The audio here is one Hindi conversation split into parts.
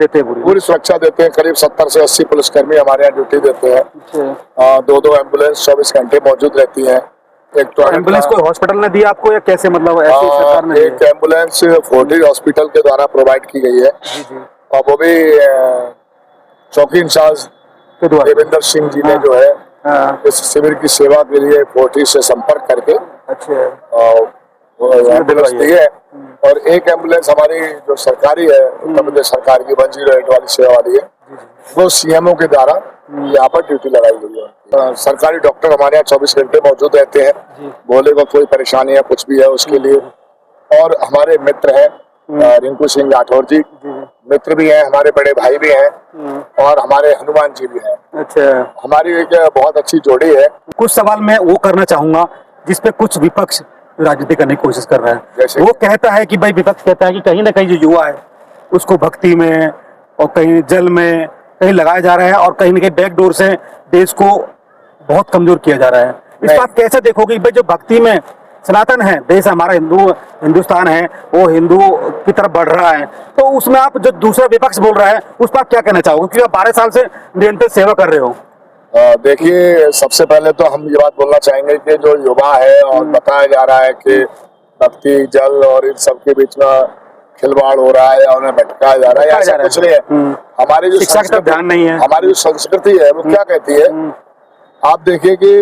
देते हैं पूरी पूरी सुरक्षा देते हैं। करीब 70 से 80 पुलिसकर्मी हमारे यहाँ ड्यूटी देते हैं। दो एम्बुलेंस 24 घंटे मौजूद रहती है। एक तो एम्बुलेंस कोई हॉस्पिटल ने दी आपको या कैसे, मतलब ऐसे सरकार ने? एक एम्बुलेंस फोर्टिस हॉस्पिटल के द्वारा प्रोवाइड की गई है और वो भी चौकी इंचार्ज देवेंद्र सिंह जी ने जो है इस शिविर की सेवा के लिए फोर्टिस से संपर्क करके एम्बुलेंस दी है। और एक एम्बुलेंस हमारी जो सरकारी है, उत्तर प्रदेश सरकार की 108 वाली सेवा वाली है, वो सीएमओ के द्वारा यहाँ पर ड्यूटी लगाई गई है। सरकारी डॉक्टर हमारे यहाँ 24 घंटे मौजूद रहते हैं। बोले को कोई परेशानी है कुछ भी है उसके लिए। और हमारे मित्र हैं रिंकू सिंह राठौर जी, मित्र भी हैं, हमारे बड़े भाई भी हैं और हमारे हनुमान जी भी हैं। अच्छा, हमारी एक बहुत अच्छी जोड़ी है। कुछ सवाल मैं वो करना चाहूंगा जिसपे कुछ विपक्ष राजनीति करने की कोशिश कर रहा है। जैसे वो कहता है कि भाई, विपक्ष कहता है कि कहीं ना कहीं जो युवा है उसको भक्ति में और कहीं जल में कहीं लगाया जा रहा है और कहीं ना कहीं बैकडोर से देश को बहुत कमजोर किया जा रहा है। इस बात कैसे देखोगे भाई, जो भक्ति में सनातन है, देश हमारा हिंदुस्तान है, वो हिंदू की तरफ बढ़ रहा है, तो उसमें आप जो दूसरा विपक्ष बोल रहा है उस पर आप क्या कहना चाहोगे, क्योंकि आप 12 साल से निरंतर सेवा कर रहे हो? देखिए, सबसे पहले तो हम ये बात बोलना चाहेंगे कि जो युवा है और बताया जा रहा है कि भक्ति जल और इन सब के बीच में खिलवाड़ हो रहा है और उन्हें भटकाया जा रहा है, ऐसा कुछ नहीं है। हमारी जो शिक्षा का ध्यान नहीं है, हमारी जो संस्कृति है वो क्या कहती है, आप देखिए कि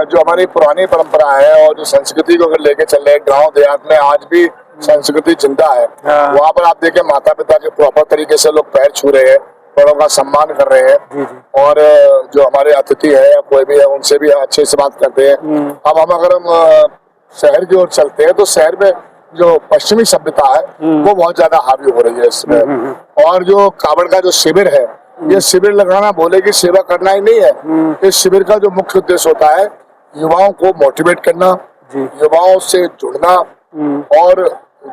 जो हमारी पुरानी परंपरा है और जो संस्कृति को अगर लेके चल रहे हैं, गाँव देहात में आज भी संस्कृति जिंदा है। वहाँ पर आप देखिए माता पिता के प्रॉपर तरीके से लोग पैर छू रहे हैं, बड़ों का सम्मान कर रहे हैं और जो हमारे अतिथि है या कोई भी है उनसे भी अच्छे से बात करते हैं। अब अगर हम शहर की ओर चलते हैं तो शहर में जो पश्चिमी सभ्यता है वो बहुत ज्यादा हावी हो रही है इसमें। और जो कावड़ का जो शिविर है, ये शिविर लगाना बोले कि सेवा करना ही नहीं है। इस शिविर का जो मुख्य उद्देश्य होता है युवाओं को मोटिवेट करना, युवाओं से जुड़ना और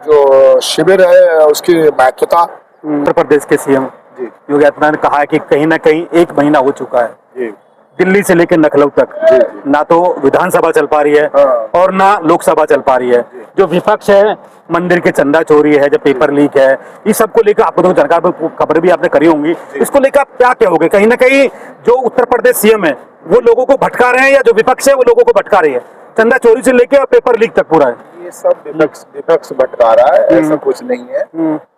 जो शिविर है उसकी महत्वता। उत्तर प्रदेश के सीएम योगी आदित्यनाथ ने कहा है कि कहीं ना कहीं 1 महीना हो चुका है दिल्ली से लेकर लखनऊ तक ना तो विधानसभा चल पा रही है और ना लोकसभा चल पा रही है। जो विपक्ष है, मंदिर के चंदा चोरी है, जो पेपर लीक है, इस सबको लेकर आपको तो सरकार पर खबर भी आपने करी होंगी, इसको लेकर आप क्या कहोगे? कहीं ना कहीं जो उत्तर प्रदेश सीएम है वो लोगों को भटका रहे हैं या जो विपक्ष है वो लोगों को भटका रही है? चंदा चोरी से लेकर और पेपर लीक तक पूरा है ये सब विपक्ष भटका रहा है, ऐसा कुछ नहीं है।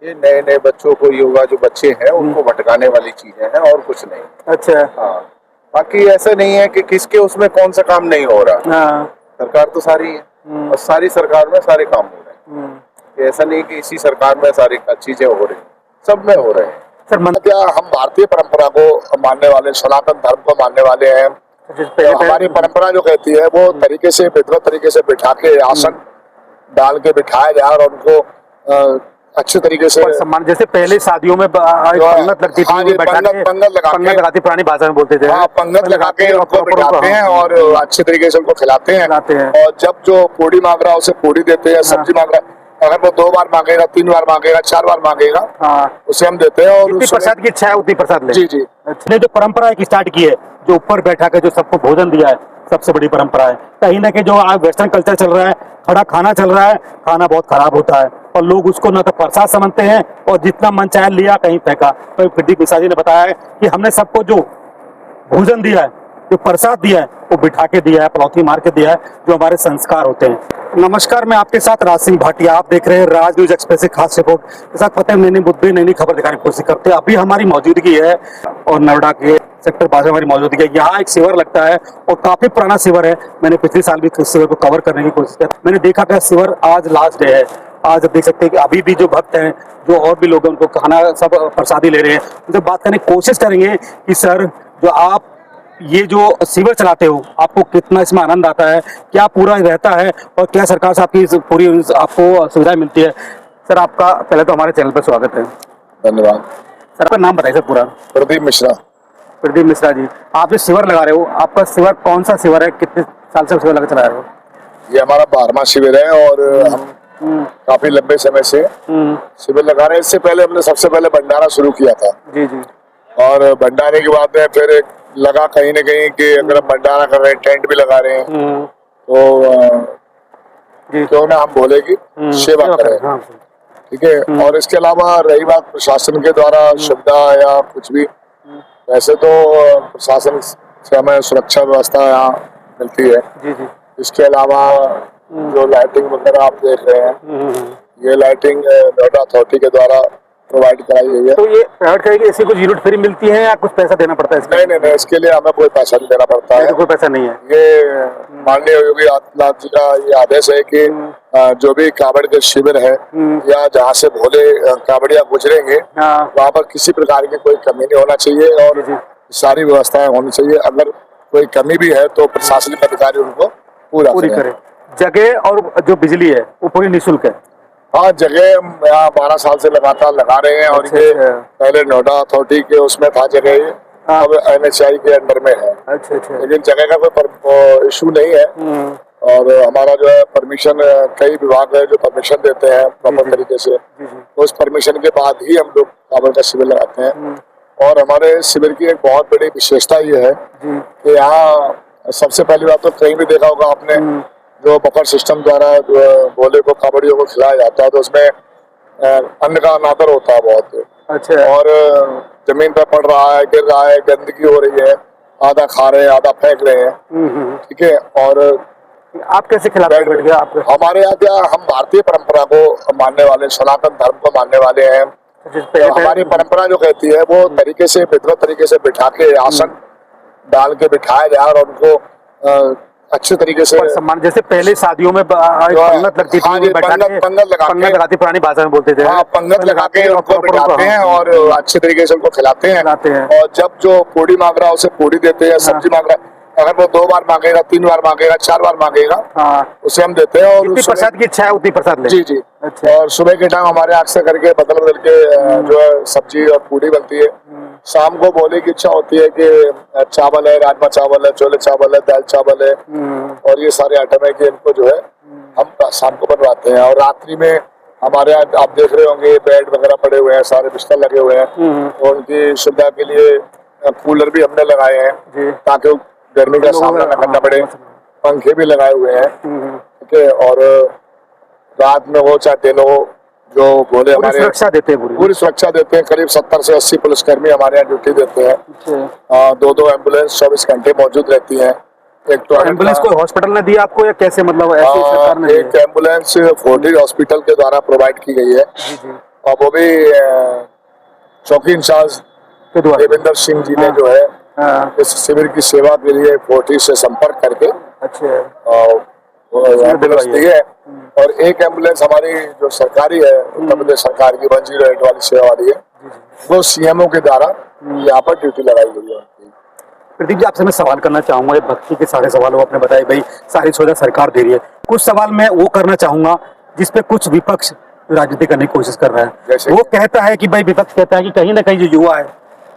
ये नए नए बच्चों को, युवा जो बच्चे हैं उनको भटकाने वाली चीजें हैं और कुछ नहीं। अच्छा, हाँ, बाकी ऐसा नहीं है कि किसके उसमें कौन सा काम नहीं हो रहा। सरकार तो सारी है और सारी सरकार में सारे काम हो रहे हैं। ऐसा नहीं कि इसी सरकार में सारी चीजें हो रही, सब में हो रहे हैं। सर, क्या हम भारतीय परंपरा को मानने वाले, सनातन धर्म को मानने वाले हैं? तो हमारी परंपरा जो कहती है वो तरीके से विधिवत तरीके से बिठा के आसन डाल के बिठाया जाए और उनको अच्छे तरीके से सम्मान, जैसे पहले शादियों में पंगत लगती थी, पंगत लगाती, पुरानी भाषा में बोलते थे। हाँ, पंगत लगा के उनको बिठाते हैं और अच्छे तरीके से उनको खिलाते हैं। और जब जो पूड़ी मांग रहा है उसे पूड़ी देते हैं, सब्जी मांग रहा है अगर वो 2 बार मांगेगा, 3 बार मांगेगा, 4 बार मांगेगा, उसे हम देते हैं। और प्रसाद की इच्छा है उतनी प्रसाद ले। जी। ने जो परंपरा एक स्टार्ट की है, जो ऊपर बैठा के जो सबको भोजन दिया है, सबसे बड़ी परंपरा है। कहीं ना कहीं जो आज वेस्टर्न कल्चर चल रहा है, खड़ा खाना चल रहा है, खाना बहुत खराब होता है और लोग उसको ना तो प्रसाद समझते हैं और जितना मन चाहे लिया कहीं फेंका। तो प्रदीप मिश्रा जी ने बताया है कि हमने सबको जो भोजन दिया है, जो प्रसाद दिया है, वो बिठा के दिया है, पलौती मार के दिया है, जो हमारे संस्कार होते हैं। नमस्कार, मैं आपके साथ राज सिंह भाटिया, आप देख रहे हैं राज न्यूज एक्सप्रेस की खास रिपोर्ट के साथ। पता है, नई मुद्दे नई खबर दिखाने की कोशिश करते हैं। अभी हमारी मौजूदगी है और नोएडा के सेक्टर 5 में हमारी मौजूदगी है। यहाँ एक शिविर लगता है और काफी पुराना शिविर है। मैंने पिछले साल भी शिविर को कवर करने की कोशिश की। मैंने देखा कि शिविर आज लास्ट डे है। आज देख सकते हैं कि अभी भी जो भक्त हैं, जो और भी लोग हैं, उनको खाना सब प्रसादी ले रहे हैं। उनसे बात करने की कोशिश करेंगे कि सर, जो आप ये जो शिविर चलाते हो, आपको कितना इसमें आनंद आता है, क्या पूरा रहता है और क्या सरकार से आपकी पूरी आपको सुविधाएं मिलती है? सर, आपका पहले तो हमारे चैनल पर स्वागत है। धन्यवाद। सर, आपका नाम बताइए सर पूरा। प्रदीप मिश्रा। प्रदीप मिश्रा जी, आप जो शिविर लगा रहे हो, आपका शिविर कौन सा शिविर है, कितने साल से शिविर लगा चला रहे हो? ये हमारा 12वां शिविर है और हम काफी लंबे समय से शिविर लगा रहे हैं। इससे पहले हमने सबसे पहले भंडारा शुरू किया था। जी। और भंडारे के बाद में फिर एक लगा कहीं न कहीं कि अगर हम भंडारा कर रहे हैं, टेंट भी लगा रहे हैं, तो क्यों ना हम बोले कि सेवा करें। ठीक है। और इसके अलावा रही बात प्रशासन के द्वारा सुविधा या कुछ भी, वैसे तो प्रशासन से हमें सुरक्षा व्यवस्था यहाँ मिलती है। जी जी। इसके अलावा जो लाइटिंग वगैरह आप देख रहे हैं, ये लाइटिंग नोएडा अथॉरिटी के द्वारा प्रोवाइड कराई गई है। तो ये प्रोवाइड करेगी, ऐसी कुछ यूनिट फ्री मिलती है या कुछ पैसा देना पड़ता है इसके? नहीं, इसके लिए हमें कोई पैसा नहीं देना पड़ता है। कोई पैसा नहीं है। ये माननीय योगी आदित्यनाथ जी का ये आदेश है कि जो भी कांवड़ के शिविर है या जहाँ से भोले कांवड़िया गुजरेंगे, वहाँ पर किसी प्रकार की कोई कमी नहीं होना चाहिए और सारी व्यवस्थाएं होनी चाहिए। अगर कोई कमी भी है तो प्रशासनिक अधिकारी उनको पूरी करे। जगह और जो बिजली है वो पूरी निःशुल्क है? हाँ, जगह हम यहाँ 12 साल से लगातार लगा रहे हैं। और ये पहले नोएडा अथॉरिटी के उसमें था जगह, ये अब NHAI के अंडर में है। अच्छा। लेकिन जगह का कोई इशू नहीं है। और हमारा जो है परमिशन, कई विभाग है जो परमिशन देते हैं प्रॉपर तरीके से, तो उस परमिशन के बाद ही हम लोग कांवड़ का शिविर लगाते हैं। और हमारे शिविर की एक बहुत बड़ी विशेषता ये है कि यहाँ सबसे पहली बात तो कहीं भी देखा होगा आपने, जो बफर सिस्टम द्वारा भोले को कांवड़ियों को खिलाया जाता है, तो उसमें अन्न का अनादर होता है बहुत। अच्छा। और जमीन पर पड़ रहा है, गिर रहा है, गंदगी हो रही है, आधा खा रहे हैं, आधा फेंक रहे हैं। ठीक है। और आप कैसे खिलाते हैं? हमारे यहाँ क्या, हम भारतीय परंपरा को मानने वाले, सनातन धर्म को मानने वाले हैं। तो हमारी परंपरा जो कहती है वो तरीके से, विधिवत तरीके से बिठा के आसन डाल के बिठाया जाए और उनको अच्छे तरीके से सम्मान, जैसे पहले शादियों में पंगत लगती थी, पंगत लगाती, पुरानी भाषा में बोलते थे। हाँ, पंगत लगा के उनको बिठाते हैं और अच्छे तरीके से उनको खिलाते हैं। और जब जो पूड़ी मांग रहा है उसे पूड़ी देते हैं, सब्जी मांग रहा है, अगर वो 2 बार मांगेगा, 3 बार मांगेगा, 4 बार मांगेगा, उसे हम देते हैं। और प्रसाद की इच्छा है उतनी प्रसाद ले। जी। अच्छा। और सुबह के टाइम हमारे आँख से करके बदल के जो है सब्जी और पूड़ी बनती है। शाम को भोले की इच्छा होती है कि चावल है, राजमा चावल है, छोले चावल है, दाल चावल है, और ये सारे आइटम है कि इनको जो है हम शाम को बनवाते हैं। और रात्रि में हमारे यहाँ आप देख रहे होंगे बेड वगैरह पड़े हुए हैं, सारे बिस्तर लगे हुए हैं, और उनकी सुविधा के लिए कूलर भी हमने लगाए हैं ताकि गर्मी का सामना न करना पड़े। पंखे भी लगाए हुए हैं। ठीक है। और रात में हो चाहे दिन हो, जो भोले हमारे सुरक्षा देते हैं, पूरी सुरक्षा देते हैं। करीब 70 से 80 पुलिसकर्मी हमारे यहाँ ड्यूटी देते हैं। 2 एम्बुलेंस 24 घंटे मौजूद रहती है। एक तो एम्बुलेंस कोई हॉस्पिटल ने दिया आपको या कैसे, मतलब ऐसे सरकार ने? एक एम्बुलेंस फोर्टिस हॉस्पिटल के द्वारा प्रोवाइड की गई है, और वो भी चौकी इंचार्ज देवेंद्र सिंह जी ने जो है इस शिविर की सेवा के लिए फोर्टिस से संपर्क करके एम्बुलेंस दी है। और एक एम्बुलेंस हमारी जो सरकारी है, उत्तर प्रदेश सरकार की 108 वाली सेवा वाली है, वो CMO के द्वारा यहाँ पर ड्यूटी लगाई गई है। प्रदीप जी, आपसे मैं सवाल करना चाहूंगा, ये भक्ति के सारे सवाल आपने बताए, भाई सारी सुविधा सरकार दे रही है। कुछ सवाल मैं वो करना चाहूंगा जिसपे कुछ विपक्ष राजनीति करने की कोशिश कर रहा है। वो कहता है कि भाई, विपक्ष कहता है कि कहीं ना कहीं जो युवा है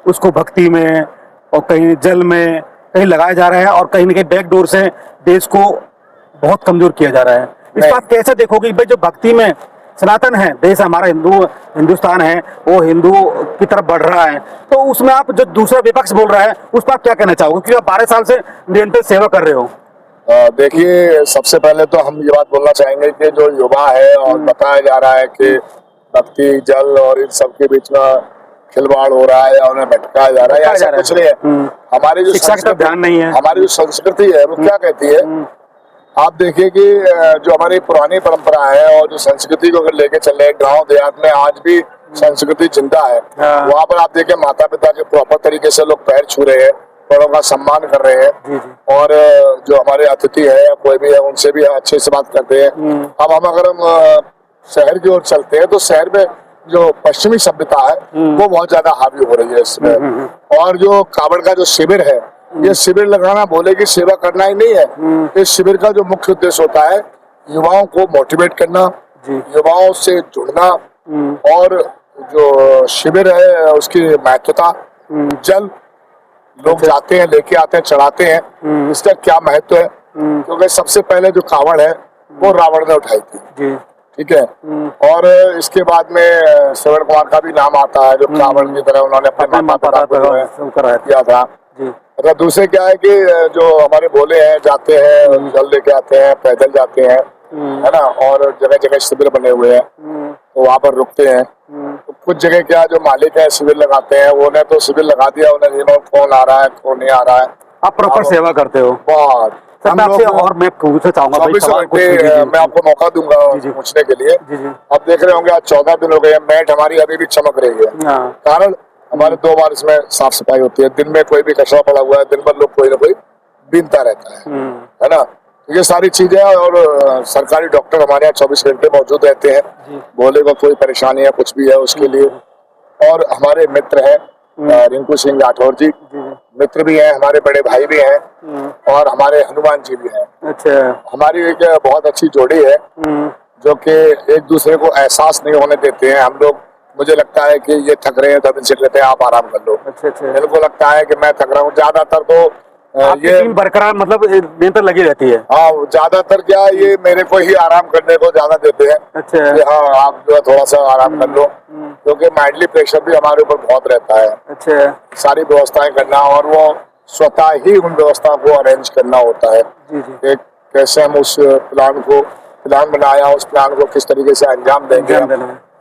उसको भक्ति में और कहीं जल में कहीं लगाया जा रहा है, और कहीं ना कहीं बैकडोर से देश को बहुत कमजोर किया जा रहा है। इस बात कैसे देखोगे भाई, जो भक्ति में सनातन है, देश हमारा हिंदुस्तान है, वो हिंदू की तरफ बढ़ रहा है, तो उसमें आप जो दूसरा विपक्ष बोल रहा है उस पर क्या कहना चाहोगे, क्योंकि आप 12 साल से निरंतर सेवा कर रहे हो? देखिए, सबसे पहले तो हम ये बात बोलना चाहेंगे कि जो युवा है और बताया जा रहा है कि भक्ति, जल और इन सब के बीच में खिलवाड़ हो रहा है और उन्हें भटकाया जा रहा है, ऐसा कुछ नहीं है। हमारी जो शिक्षा का ध्यान नहीं है, हमारी जो संस्कृति है वो क्या कहती है, आप देखिए कि जो हमारी पुरानी परंपरा है और जो संस्कृति को अगर लेके चल रहे हैं, गांव देहात में आज भी संस्कृति जिंदा है। वहाँ पर आप देखिए माता पिता के प्रॉपर तरीके से लोग पैर छू रहे हैं, बड़ों का सम्मान कर रहे हैं, और जो हमारे अतिथि है कोई भी है उनसे भी अच्छे से बात करते हैं। अब अगर हम शहर की ओर चलते हैं तो शहर में जो पश्चिमी सभ्यता है वो बहुत ज्यादा हावी हो रही है इसमें। और जो कांवड़ का जो शिविर है, ये शिविर लगाना भोले की सेवा करना ही नहीं है। इस शिविर का जो मुख्य उद्देश्य होता है युवाओं को मोटिवेट करना, युवाओं से जुड़ना, और जो शिविर है उसकी महत्वता, जल लोग जाते हैं, लेके आते हैं, चढ़ाते हैं, इसका क्या महत्व है, क्योंकि सबसे पहले जो कांवड़ है वो रावण ने उठाई थी। ठीक है। और इसके बाद में श्रवण कुमार का भी नाम आता है, जो कांवड़ की तरह उन्होंने अपने माता पिता को किया था। अच्छा, दूसरे क्या है कि जो हमारे भोले हैं जाते हैं, जल लेके आते हैं, पैदल जाते हैं, है ना, और जगह जगह शिविर बने हुए हैं। तो वहाँ पर रुकते हैं। तो कुछ जगह क्या जो मालिक है शिविर लगाते हैं, वो ने तो शिविर लगा दिया, उन्हें कौन आ रहा है कौन नहीं आ रहा है। आप प्रॉपर सेवा करते हो। बहुत सर हम मैं आपसे लोग और मैं पूछना चाहूंगा भाई, 24 सवाल कुछ घंटे मैं आपको मौका दूंगा जी। पूछने के लिए। जी जी। अब देख रहे होंगे आज 14 दिन हो गए, मैट हमारी अभी भी चमक रही है। हाँ। कारण हमारे 2 बार इसमें साफ सफाई होती है। दिन में कोई भी कचरा पड़ा हुआ है, दिन भर लोग कोई ना कोई बीनता रहता है ना। तो ये सारी चीजें, और सरकारी डॉक्टर हमारे यहाँ 24 घंटे मौजूद रहते हैं। बोले को कोई परेशानी है कुछ भी है उसके लिए। और हमारे मित्र हैं रिंकू सिंह राठौर जी, मित्र भी हैं, हमारे बड़े भाई भी हैं, और हमारे हनुमान जी भी हैं। अच्छा। हमारी एक बहुत अच्छी जोड़ी है जो कि एक दूसरे को एहसास नहीं होने देते हैं। हम लोग, मुझे लगता है कि ये थक रहे हैं तो इनसे कहते हैं आप आराम कर लो। अच्छा अच्छा। इनको लगता है कि मैं थक रहा हूँ। ज्यादातर तो आपकी ये टीम बरकरार मतलब निरंतर लगी रहती है। हाँ, ज्यादातर क्या ये मेरे को ही आराम करने को ज्यादा देते हैं। अच्छा। कि हाँ आप जो है थोड़ा सा आराम कर लो, क्योंकि मेंटली प्रेशर भी हमारे ऊपर बहुत रहता है। अच्छा। सारी व्यवस्थाएं करना, और वो स्वतः ही उन व्यवस्था को अरेंज करना होता है कि कैसे हम उस प्लान बनाया, उस प्लान को किस तरीके से अंजाम देंगे,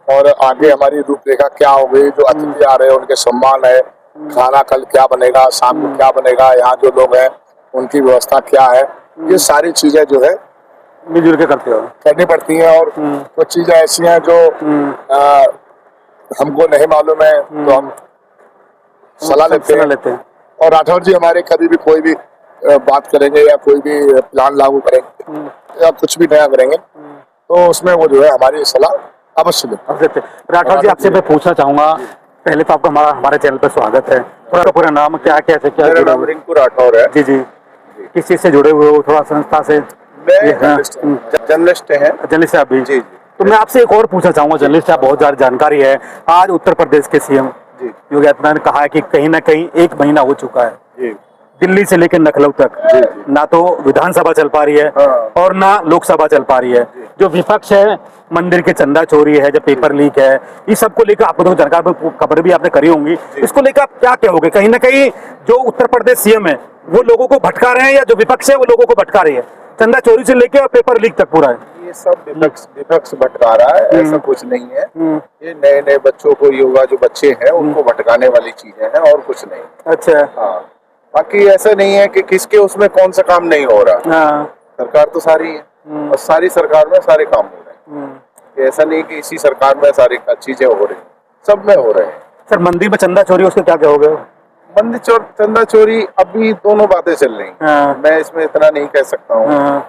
और आगे हमारी रूपरेखा क्या होगी। जो अतिथि आ रहे हैं उनके सम्मान है, खाना कल क्या बनेगा, शाम को क्या बनेगा, यहाँ जो लोग हैं उनकी व्यवस्था क्या है, ये सारी चीजें जो है मिलजुल के करते हो, करनी पड़ती हैं। और कुछ चीजें ऐसी हैं जो हमको नहीं मालूम है तो हम सलाह लेते हैं। और राठौर जी हमारे कभी भी कोई भी बात करेंगे या कोई भी प्लान लागू करेंगे या कुछ भी नया करेंगे तो उसमें वो जो है हमारी सलाह अवश्य लेते हैं। राठौर जी आपसे मैं पूछना चाहूंगा, पहले तो आपका हमारे चैनल पर स्वागत है। पूरा नाम क्या कैसे क्या? मेरा नाम रिंकू राठौर है। जी जी। किस चीज से जुड़े हुए हो? थोड़ा संस्था से? जर्नलिस्ट है। जर्नलिस्ट आप भी? जी। तो मैं आपसे एक और पूछना चाहूंगा, जर्नलिस्ट आप बहुत ज्यादा जानकारी है। आज उत्तर प्रदेश के सीएम योगी आदित्यनाथ ने कहा है कि कहीं ना कहीं 1 महीना हो चुका है जी। दिल्ली से लेकर लखनऊ तक ना तो विधानसभा चल पा रही है और ना लोकसभा चल पा रही है। जो विपक्ष है, मंदिर के चंदा चोरी है, जो पेपर लीक है, इस सबको लेकर आपको तो जानकार खबर भी आपने करी होंगी, इसको लेकर आप क्या कहोगे? कहीं ना कहीं जो उत्तर प्रदेश सीएम है वो लोगों को भटका रहे हैं, या जो विपक्ष है वो लोगों को भटका रही है? चंदा चोरी से लेकर और पेपर लीक तक पूरा है ये सब विपक्ष भटका रहा है, ऐसा कुछ नहीं है। ये नए बच्चों को, युवा जो बच्चे हैं उनको भटकाने वाली चीजें हैं और कुछ नहीं। अच्छा। हाँ, बाकी ऐसा नहीं है कि किसके उसमें कौन सा काम नहीं हो रहा। हाँ। सरकार तो सारी है और सारी सरकार में सारे काम हो रहे हैं। ऐसा नहीं कि इसी सरकार में सारी चीजें हो रही, सब में हो रहे हैं। सर मंदिर में चंदा चोरी, उसके क्या कहोगे? मंदिर चंदा चोरी, अभी दोनों बातें चल रही हैं। मैं इसमें इतना नहीं कह सकता हूँ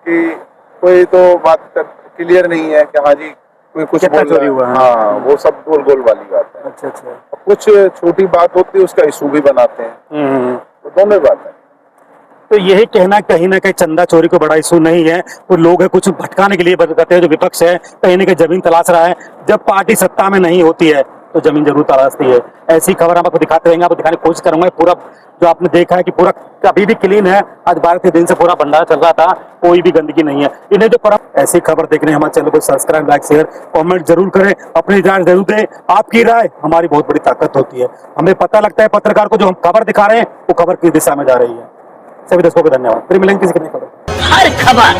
कि कोई तो बात क्लियर नहीं है कि हाँ जी कोई कुछ बोल चोरी हुआ है। हाँ, वो सब गोल वाली बात है। अच्छा अच्छा। कुछ छोटी बात होती है उसका इशू भी बनाते हैं, तो दोनों बात है। तो यही कहना कहीं ना कहीं चंदा चोरी को बड़ा इशू नहीं है, वो लोग है कुछ भटकाने के लिए बताते हैं। जो विपक्ष है कहीं ना कहीं जमीन तलाश रहा है। जब पार्टी सत्ता में नहीं होती है तो जमीन जरूर तलाशती है। ऐसी खबर हम आपको दिखाते रहेंगे, आपको दिखाने की कोशिश करूंगा। पूरा जो आपने देखा है कि पूरा अभी भी क्लीन है। आज 12 के दिन से पूरा भंडारा चल रहा था, कोई भी गंदगी नहीं है। इन्हें जो ऐसी खबर देखने हमारे चैनल को सब्सक्राइब, लाइक, शेयर, कमेंट जरूर करें, अपनी राय जरूर दें। आपकी राय हमारी बहुत बड़ी ताकत होती है। हमें पता लगता है पत्रकार को जो हम खबर दिखा रहे हैं वो खबर किस दिशा में जा रही है। सभी दर्शकों को धन्यवाद। फिर मिलेंगे किसी नई खबर। हर खबर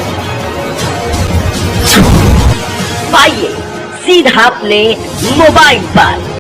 पाइए सीधा अपने मोबाइल पर।